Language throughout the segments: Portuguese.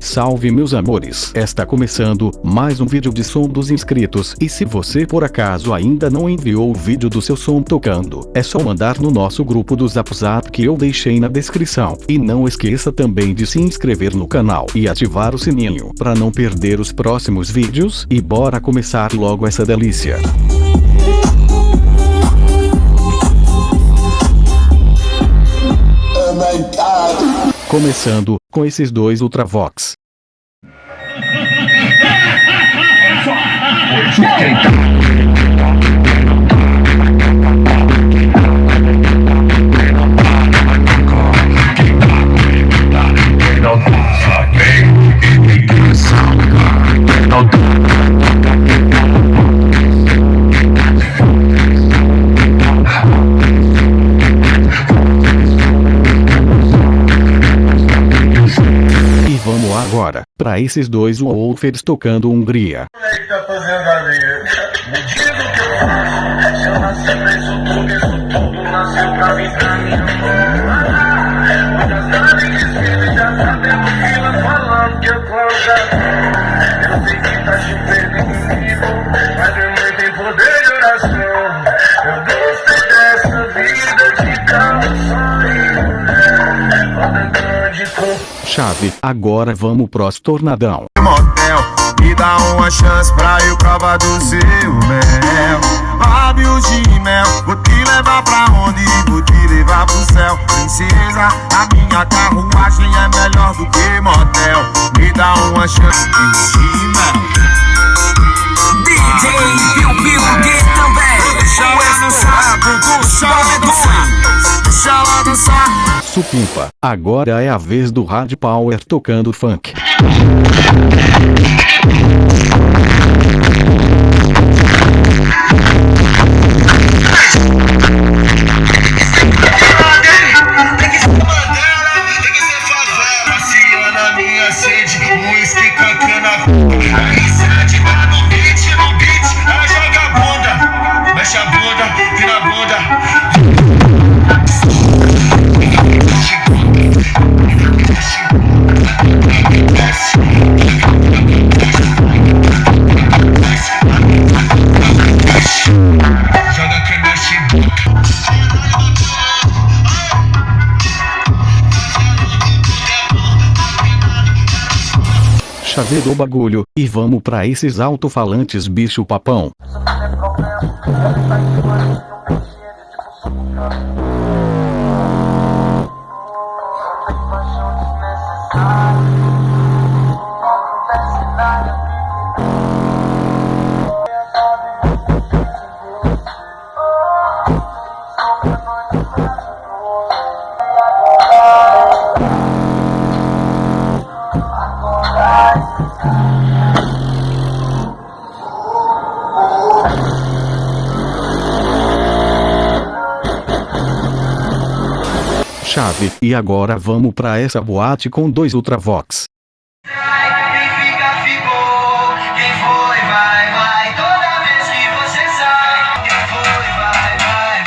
Salve meus amores, está começando mais um vídeo de som dos inscritos, e se você por acaso ainda não enviou o vídeo do seu som tocando, é só mandar no nosso grupo do Zap que eu deixei na descrição, e não esqueça também de se inscrever no canal e ativar o sininho, para não perder os próximos vídeos, e bora começar logo essa delícia. Começando com esses dois Ultravox. Agora, pra esses dois Wolfers tocando Hungria. Tá fazendo ali? Me diz o que eu faço. Se eu nasci pra isso tudo nasceu pra mim, pra mim. Muitas naves de cima já sabemos filas falando que eu close. Eu sei que tá chovendo inimigo, mas minha mãe tem poder de oração. Eu gostei dessa vida de calções. Roda grande com chave, agora vamos pros tornadão. Motel, me dá uma chance pra eu provar do seu mel. Lábios de mel, vou te levar pra onde? Vou te levar pro céu. Princesa, a minha carruagem é melhor do que motel. Me dá uma chance de mel. DJ Piu Gui também. Deixa ela dançar, deixa ela dançar, deixa ela dançar. Supimpa, agora é a vez do Hard Power tocando funk. Chave do bagulho, e vamos pra esses alto-falantes bicho papão. Chave, e agora vamos pra essa boate com dois Ultravox. Quem fica, ficou. Quem foi, vai, vai. Toda vez que você sai. Quem foi, vai, vai,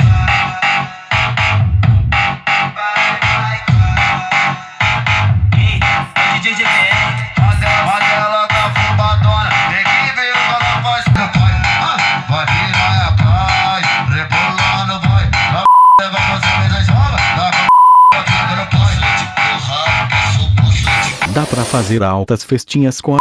vai. Vai, DJ GPR. Mas ela tá fubadona. Tem que ver o que ela faz. Vai vir, vai atrás. Rebolando, vai. Leva você, mas a esmola. Dá pra fazer altas festinhas com a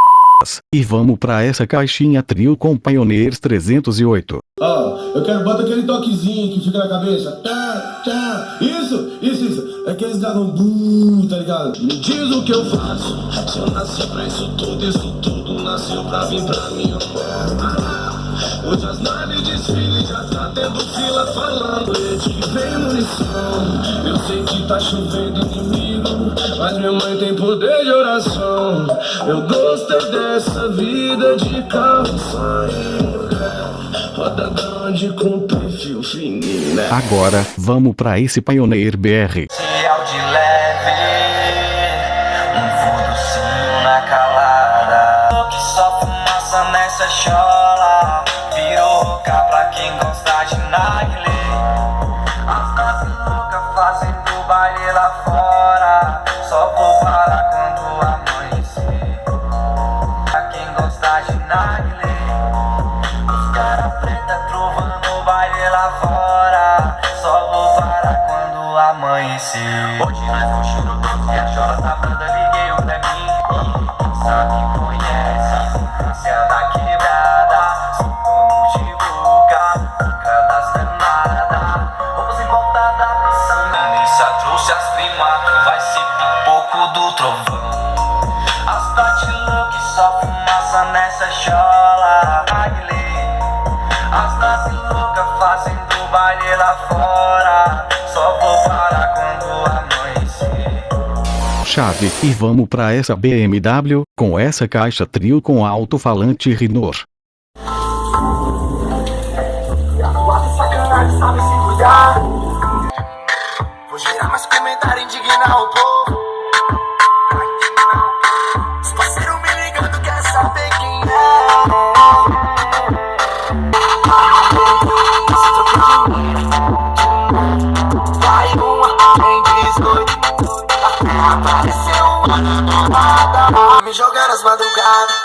e vamos pra essa caixinha trio com Pioneers 308. Eu quero, bota aquele toquezinho que fica na cabeça. Tá, tá. Isso. É aqueles gagambu, tá ligado? Me diz o que eu faço. Se eu nasci pra isso tudo nasceu pra vir pra mim. Hoje as naves desfilem, já tá tendo fila falando. Que vem munição. Eu sei que tá chovendo inimigo, mas minha mãe tem poder de oração. Eu gostei dessa vida de calções. Roda grande com perfil fininho, né? Agora, vamos pra esse Pioneer BR. Cial de leve, fudocinho na calada. Que só fumaça nessa chola. Virou pra quem gosta de narguilé. As danças loucas fazendo baile lá fora. Só vou parar quando amanhecer. amanhecer. Hoje nós cochilo doce e a chora da banda, liguei o Clebinho. E sabe, conhece, infância da quebrada. Sou como de boca, boca das danadas. Roupas em volta da piscina, Nissa trouxe as primas. Vai ser pipoco do trovão. As Tati que só fumaça nessa chola. As Nazi louca fazendo baile lá fora. Só vou parar quando amanhecer. Chave, e vamos pra essa BMW, com essa caixa trio com alto-falante Rinor. Sacanagem, sabe se cuidar. Vou gerar mais comentário, indignar o povo. Os parceiros me ligando, quer saber quem é. Vai uma em 18. Apareceu uma namorada, me jogar nas madrugadas.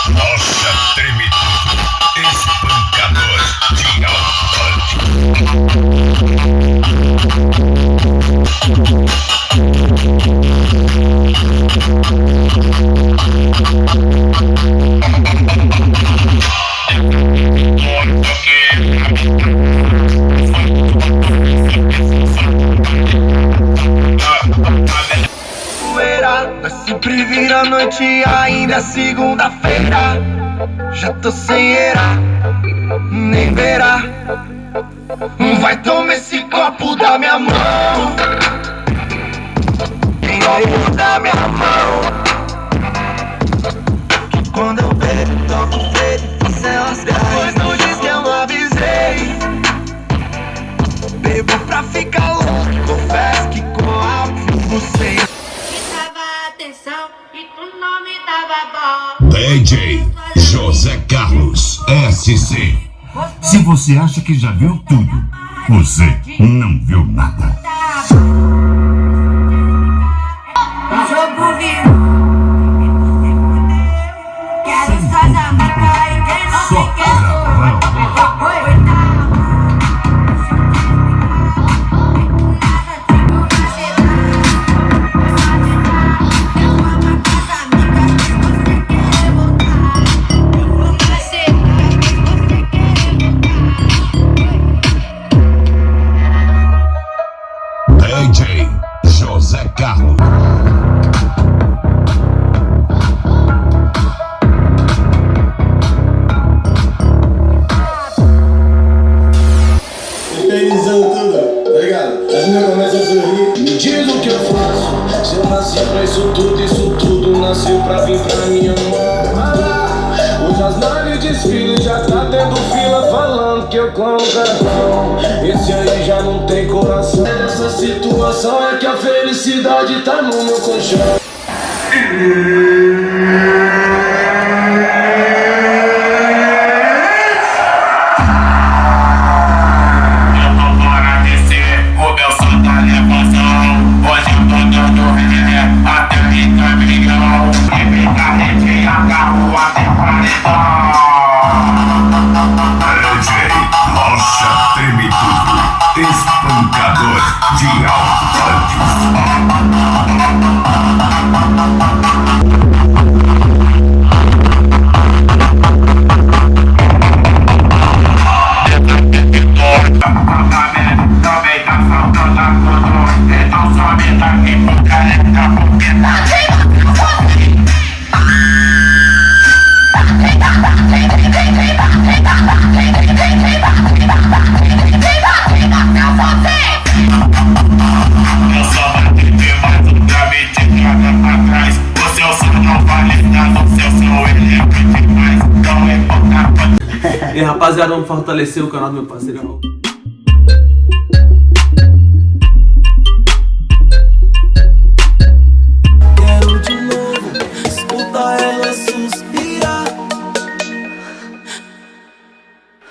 Nossa, treme tudo, espancador de alto. Nós sempre vira a noite e ainda é segunda-feira. Já tô sem era, nem verá. Vai tomar esse copo da minha mão. Copo da minha mão. Que quando eu bebo, toco feito, você lasca. Depois não diz que eu não avisei. Bebo pra ficar louco, confesso que com álcool você. E tu não me dava bola. DJ José Carlos SC. Se você acha que já viu tudo, você não viu nada. O jogo virou. Quero só da mica e quem não Só me quer sou DJ José Carlos. Infernizando tudo, tá ligado? As meninas começam a sorrir. Me diz o que eu faço. Se eu nasci pra isso tudo nasceu pra vir pra minha mão. Hoje as naves desfilam, já tá tendo fila falando que eu como cartão. Esse aí já não tem coração. Essa situação é que a felicidade tá no meu colchão. Nossa, treme tudo, espancador de alto. E rapaziada, vamos fortalecer o canal do meu parceiro.